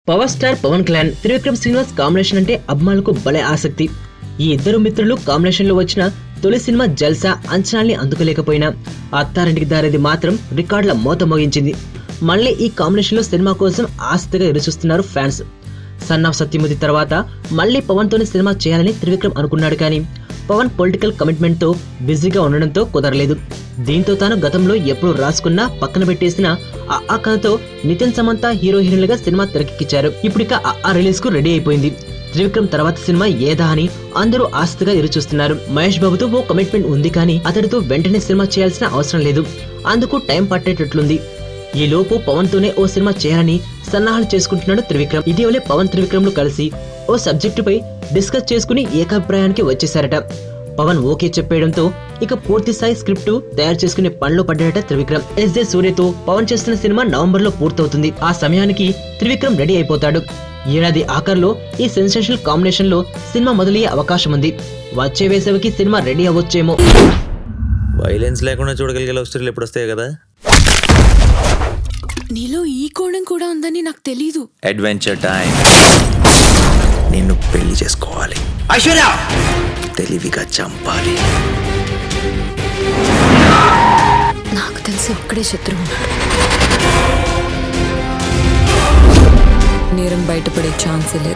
Power star Pawan Kalyan Trivikram Srinivas combination అంటే అభిమానులకు భలే ఆసక్తి. ఈ ఇద్దరు మిత్రులు కాంబినేషన్ లో వచ్చిన తొలి సినిమా జల్సా అంచనాల్ని అందుకోలేకపోయినా అత్తారింటికి దారేది మాత్రం రికార్డుల మోత మోగించింది. మళ్ళీ ఈ కాంబినేషన్ లో సినిమా కోసం ఆసక్తిగా ఎదురుచూస్తున్నారు ఫ్యాన్స్. సన్ ఆఫ్ సత్యమూర్తి తర్వాత మళ్ళీ పవన్ తోనే సినిమా చేయాలని త్రివిక్రమ్ అనుకున్నాడు, కానీ పవన్ పొలిటికల్ కమిట్మెంట్ తో బిజీగా ఉండడంతో కుదరలేదు. దీంతో తాను గతంలో ఎప్పుడు రాసుకున్నా పక్కన పెట్టేసిన ఆ కథతో నితిన్ సమంత హీరోయిన్లుగా సినిమా తెరకెక్కించారు. ఇప్పుడిక ఆ రిలీజ్ కు రెడీ అయిపోయింది. త్రివిక్రమ్ తర్వాత సినిమా ఏదా అని అందరూ ఆసక్తిగా ఎదురుచూస్తున్నారు. మహేష్ బాబుతో ఓ కమిట్మెంట్ ఉంది, కానీ అతడితో వెంటనే సినిమా చేయాల్సిన అవసరం లేదు. అందుకు టైం పట్టేటట్లుంది. ఈ లోపు పవన్ తోనే ఓ సినిమా చేయాలని సన్నాహాలు చేసుకుంటున్నాడు త్రివిక్రమ్. ఇటీవలే పవన్ త్రివిక్రమ్ లు కలిసి ఓ సబ్జెక్టు పై డిస్కస్ చేసుకుని ఏకాభిప్రాయానికి వచ్చేశారట. పవన్ ఓకే చెప్పేయడంతో ఇక పూర్తి స్థాయి స్క్రిప్ట్ తయారు చేసుకునే పనిలో పడ్డాడట త్రివిక్రమ్. ఎస్జే సూర్యతో పవన్ చేస్తున్న సినిమా నవంబర్ లో పూర్తవుతుంది. ఆ సమయానికి త్రివిక్రమ్ రెడీ అయిపోతాడు. ఏడాది ఆఖర్లో ఈ సెన్సేషనల్ కాంబినేషన్ లో సినిమా మొదలయ్యే అవకాశం ఉంది. వచ్చే వేసవికి సినిమా రెడీ అవ్వచ్చేమో. వైలెన్స్ లేకుండా చూడగలిగే లవ్ స్టోరీలు ఎప్పుడు వస్తాయి కదా. నీలో ఈ కోణం కూడా ఉందని నాకు తెలీదు. Adventure time. నిన్ను పెళ్లి చేసుకోవాలి, ఐశ్వర్య తెలివిగా చంపాలి. నాకు తెలిసి ఒక్కడే శత్రువు ఉన్నాడు. నేరం బయటపడే ఛాన్సే లేదు.